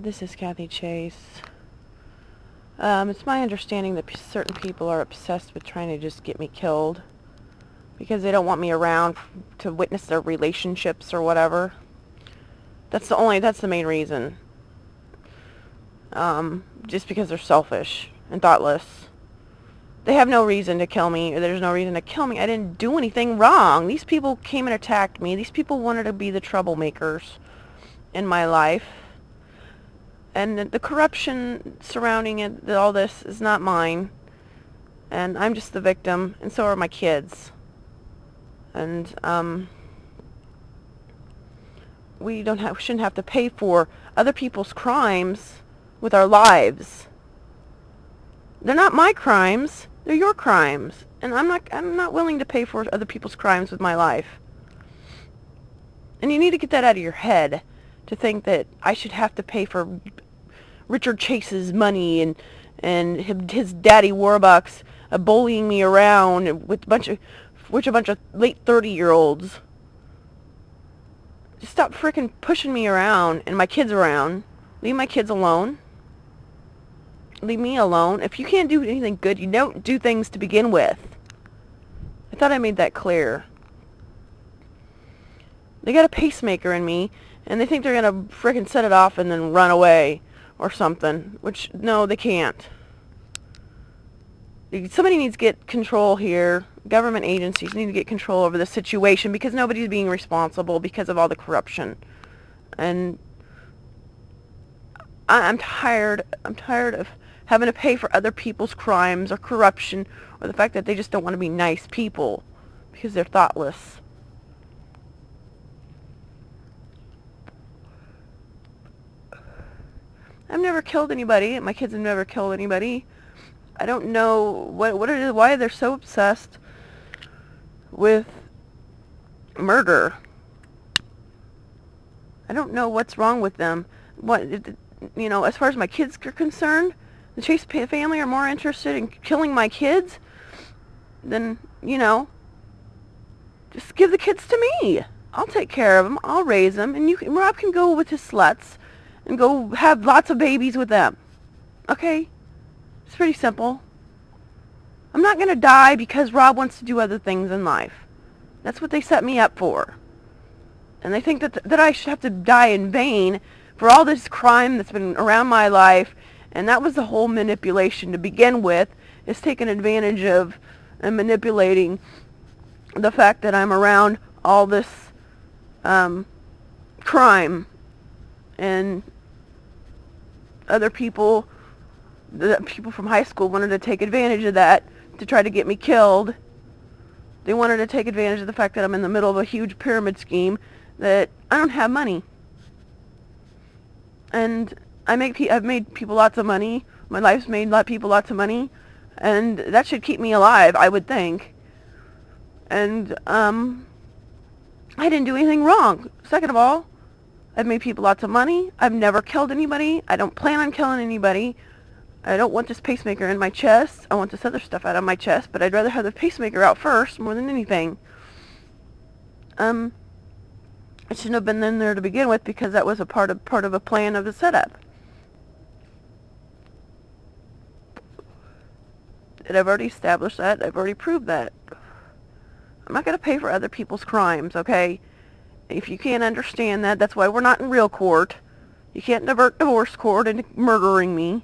This is Kathy Chase. It's my understanding that certain people are obsessed with trying to just get me killed because they don't want me around to witness their relationships or whatever. That's the main reason. Just because they're selfish and thoughtless. They have no reason to kill me, or there's no reason to kill me. I didn't do anything wrong. These people came and attacked me. These people wanted to be the troublemakers in my life. And the corruption surrounding it, all this, is not mine. And I'm just the victim, and so are my kids. And we shouldn't have to pay for other people's crimes with our lives. They're not my crimes. They're your crimes. And I'm not willing to pay for other people's crimes with my life. And you need to get that out of your head, to think that I should have to pay for Richard Chase's money and his daddy Warbucks bullying me around with a bunch of late 30-year-olds. Just stop frickin' pushing me around and my kids around. Leave my kids alone. Leave me alone. If you can't do anything good, you don't do things to begin with. I thought I made that clear. They got a pacemaker in me, and they think they're gonna frickin' set it off and then run away or something, which, no, they can't. Somebody needs to get control here. Government agencies need to get control over the situation because nobody's being responsible because of all the corruption. And I'm tired of having to pay for other people's crimes or corruption or the fact that they just don't want to be nice people because they're thoughtless. I've never killed anybody. My kids have never killed anybody. I don't know what it is, why they're so obsessed with murder. I don't know what's wrong with them. As far as my kids are concerned, the Chase family are more interested in killing my kids than, just give the kids to me. I'll take care of them. I'll raise them, and Rob can go with his sluts and go have lots of babies with them. Okay? It's pretty simple. I'm not going to die because Rob wants to do other things in life. That's what they set me up for. And they think that I should have to die in vain for all this crime that's been around my life. And that was the whole manipulation to begin with, is taking advantage of and manipulating the fact that I'm around all this crime. And other people, the people from high school wanted to take advantage of that to try to get me killed. They wanted to take advantage of the fact that I'm in the middle of a huge pyramid scheme, that I don't have money. And I've made people lots of money. My life's made people lots of money. And that should keep me alive, I would think. And I didn't do anything wrong. Second of all, I've made people lots of money. I've never killed anybody. I don't plan on killing anybody. I don't want this pacemaker in my chest. I want this other stuff out of my chest, but I'd rather have the pacemaker out first more than anything. It shouldn't have been in there to begin with because that was a part of a plan of the setup. And I've already established that. I've already proved that. I'm not going to pay for other people's crimes, okay? If you can't understand that, that's why we're not in real court. You can't divert divorce court into murdering me.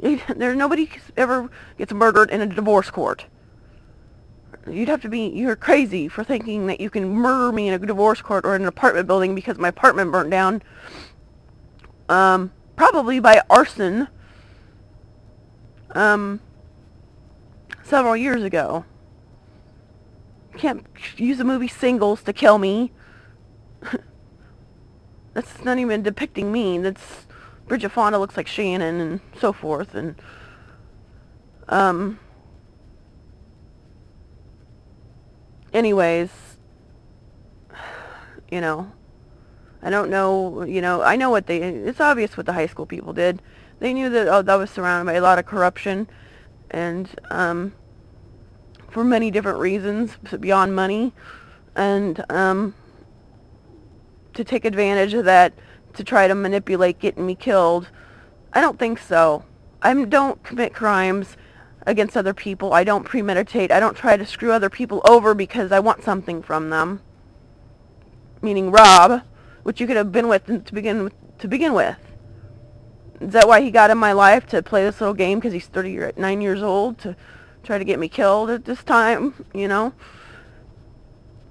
Nobody ever gets murdered in a divorce court. You're crazy for thinking that you can murder me in a divorce court or in an apartment building because my apartment burnt down. Probably by arson. Several years ago. You can't use the movie Singles to kill me. That's not even depicting me. That's Bridget Fonda looks like Shannon and so forth. And anyways, I don't know. I know it's obvious what the high school people did. They knew that that was surrounded by a lot of corruption, and for many different reasons beyond money, and to take advantage of that to try to manipulate getting me killed. I don't think so. I don't commit crimes against other people. I don't premeditate. I don't try to screw other people over because I want something from them. Meaning Rob, which you could have been with to begin with. Is that why he got in my life, to play this little game because he's 39 years old, to try to get me killed at this time, you know?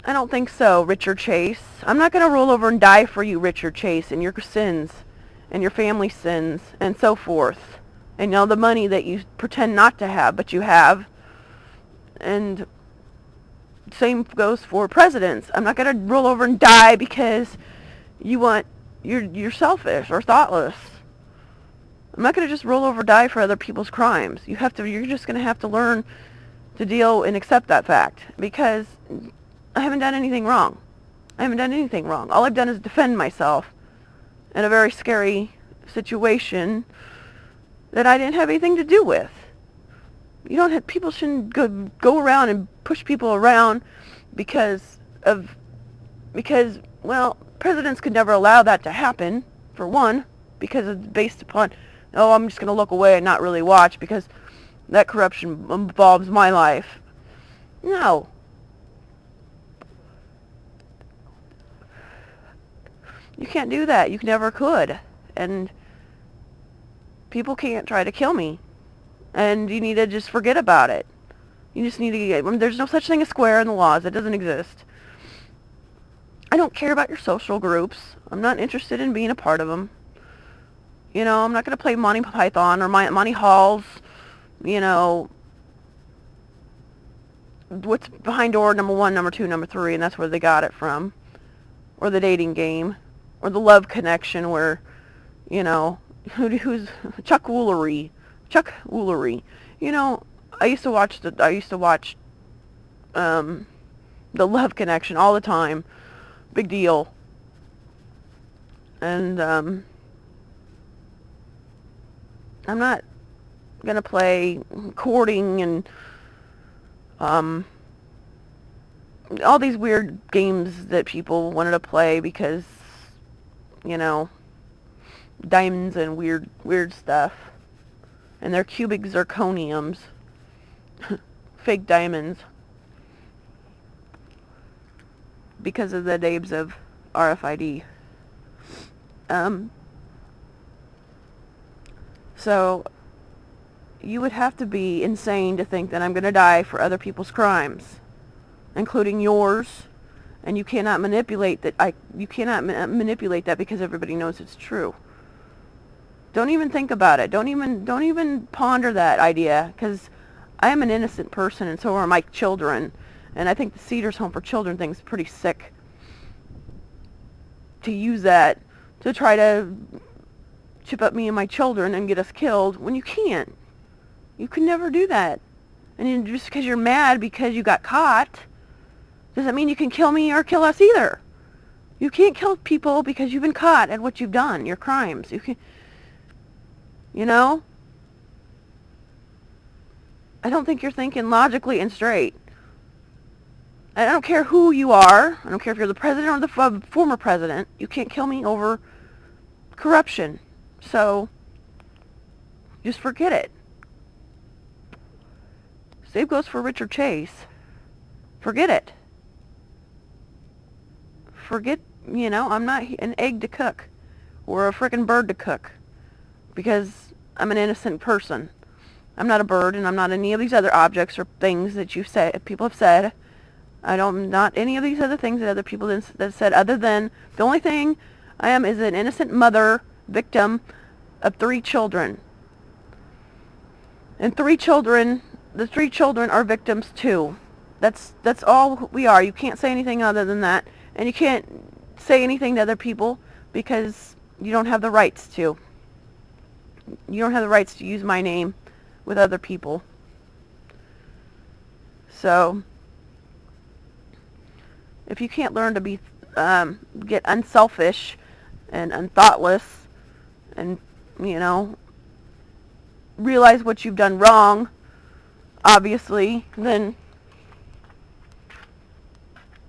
I don't think so, Richard Chase. I'm not going to roll over and die for you, Richard Chase, and your sins, and your family sins, and so forth. And all the money that you pretend not to have, but you have. And same goes for presidents. I'm not going to roll over and die because you're selfish or thoughtless. I'm not going to just roll over and die for other people's crimes. You're just going to have to learn to deal and accept that fact, because I haven't done anything wrong. I haven't done anything wrong. All I've done is defend myself in a very scary situation that I didn't have anything to do with. People shouldn't go around and push people around because, well, presidents could never allow that to happen, for one, because it's based upon, oh, I'm just going to look away and not really watch because that corruption involves my life. No. You can't do that. You never could. And people can't try to kill me. And you need to just forget about it. You just need to there's no such thing as square in the laws. It doesn't exist. I don't care about your social groups. I'm not interested in being a part of them. You know, I'm not going to play Monty Python or Monty Hall's, you know, what's behind door number 1, number 2, number 3, and that's where they got it from. Or the dating game. Or the love connection where, you know, who's Chuck Woolery. You know, I used to watch the Love Connection all the time. Big deal. And I'm not gonna play courting and all these weird games that people wanted to play because, you know, diamonds and weird stuff. And they're cubic zirconiums. Fake diamonds. Because of the names of RFID. So, you would have to be insane to think that I'm going to die for other people's crimes, including yours. And you cannot manipulate that. You cannot manipulate that because everybody knows it's true. Don't even think about it. Don't even ponder that idea, because I am an innocent person, and so are my children. And I think the Cedars Home for Children thing's pretty sick. To use that to try to chip up me and my children and get us killed when you can't. You can never do that. And just because you're mad because you got caught doesn't mean you can kill me or kill us either. You can't kill people because you've been caught at what you've done, your crimes. You know? I don't think you're thinking logically and straight. I don't care who you are. I don't care if you're the president or the former president. You can't kill me over corruption. So, just forget it. Same goes for Richard Chase. Forget it. Forget, you know, I'm not an egg to cook or a frickin' bird to cook because I'm an innocent person. I'm not a bird, and I'm not any of these other objects or things that people have said. Not any of these other things that other people that said, other than the only thing I am is an innocent mother, victim of 3 children. And the 3 children are victims too. That's all we are. You can't say anything other than that. And you can't say anything to other people because you don't have the rights to. You don't have the rights to use my name with other people. So, if you can't learn to be, get unselfish and unthoughtless and, you know, realize what you've done wrong, obviously, then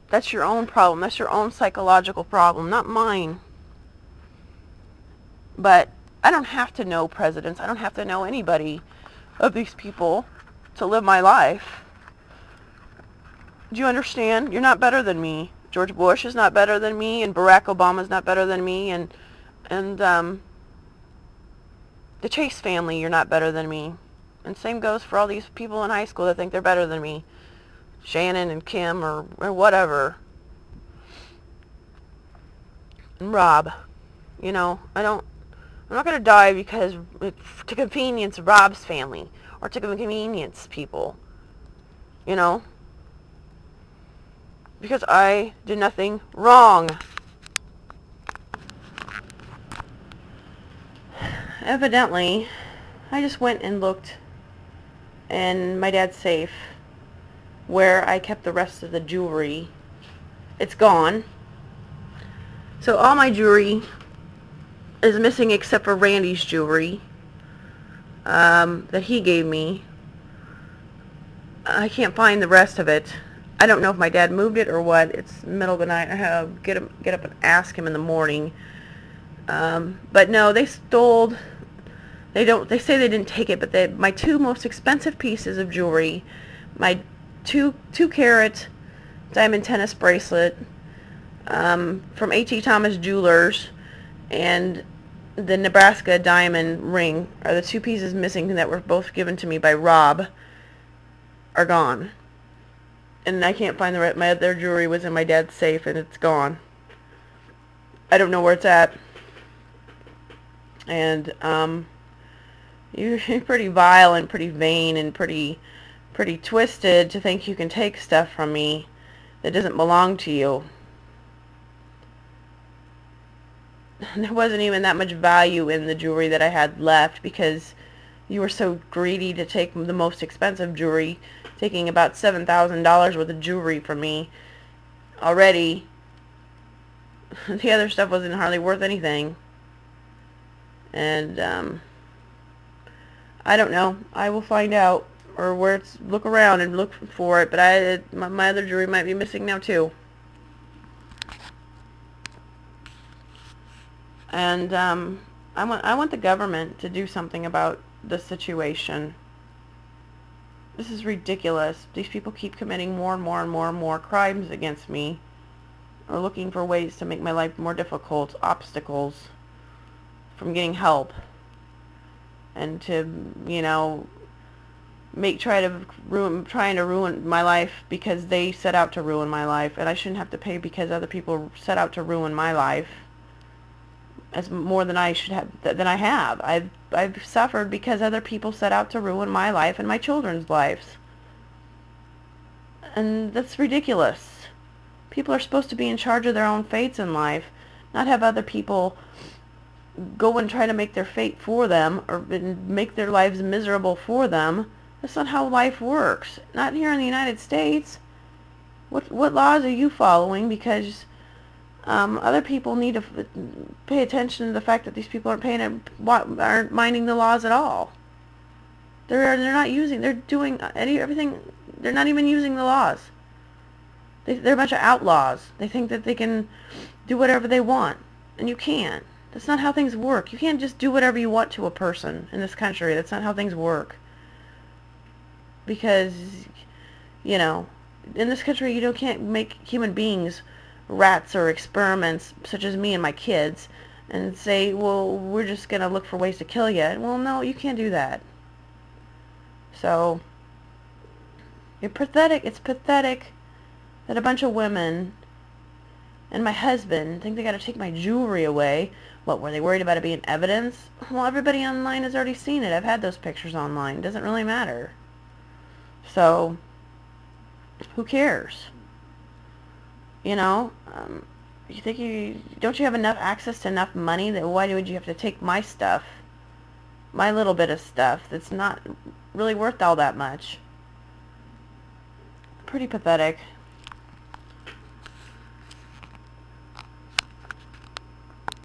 that's your own problem. That's your own psychological problem, not mine. But I don't have to know presidents. I don't have to know anybody of these people to live my life. Do you understand? You're not better than me. George Bush is not better than me, and Barack Obama is not better than me, and the Chase family, you're not better than me. And same goes for all these people in high school that think they're better than me. Shannon and Kim or whatever. And Rob. You know, I'm not going to die because to convenience Rob's family or to convenience people. You know? Because I did nothing wrong. Evidently, I just went and looked in my dad's safe where I kept the rest of the jewelry. It's gone. So all my jewelry is missing except for Randy's jewelry that he gave me. I can't find the rest of it. I don't know if my dad moved it or what. It's the middle of the night. I have to get up and ask him in the morning. But no, they stole. They say they didn't take it, but my two most expensive pieces of jewelry, my two carat diamond tennis bracelet from A.T. Thomas Jewelers, and the Nebraska diamond ring are the two pieces missing that were both given to me by Rob, are gone. And I can't find the rest. My other jewelry was in my dad's safe, and it's gone. I don't know where it's at. And you're pretty vile and pretty vain and pretty twisted to think you can take stuff from me that doesn't belong to you. There wasn't even that much value in the jewelry that I had left because you were so greedy to take the most expensive jewelry, taking about $7,000 worth of jewelry from me already. The other stuff wasn't hardly worth anything. And I don't know. I will find out, or look around and look for it. But my other jewelry might be missing now too. And I want the government to do something about the situation. This is ridiculous. These people keep committing more and more and more and more crimes against me, or looking for ways to make my life more difficult, obstacles from getting help, and to, you know, trying to ruin my life because they set out to ruin my life, and I shouldn't have to pay because other people set out to ruin my life as more than I should have than I have. I've suffered because other people set out to ruin my life and my children's lives, and that's ridiculous. People are supposed to be in charge of their own fates in life, not have other people go and try to make their fate for them or make their lives miserable for them. That's not how life works. Not here in the United States. What laws are you following? Because other people need to pay attention to the fact that these people aren't minding the laws at all. They're doing everything. They're not even using the laws. They're a bunch of outlaws. They think that they can do whatever they want, and you can't. That's not how things work. You can't just do whatever you want to a person in this country. That's not how things work. Because, you know, in this country you can't make human beings rats or experiments such as me and my kids and say, well, we're just going to look for ways to kill you. Well, no, you can't do that. So, it's pathetic that a bunch of women and my husband think they got to take my jewelry away. What, were they worried about it being evidence? Well, everybody online has already seen it. I've had those pictures online. It doesn't really matter. So, who cares? You know, don't you have enough access to enough money that why would you have to take my stuff, my little bit of stuff that's not really worth all that much? Pretty pathetic.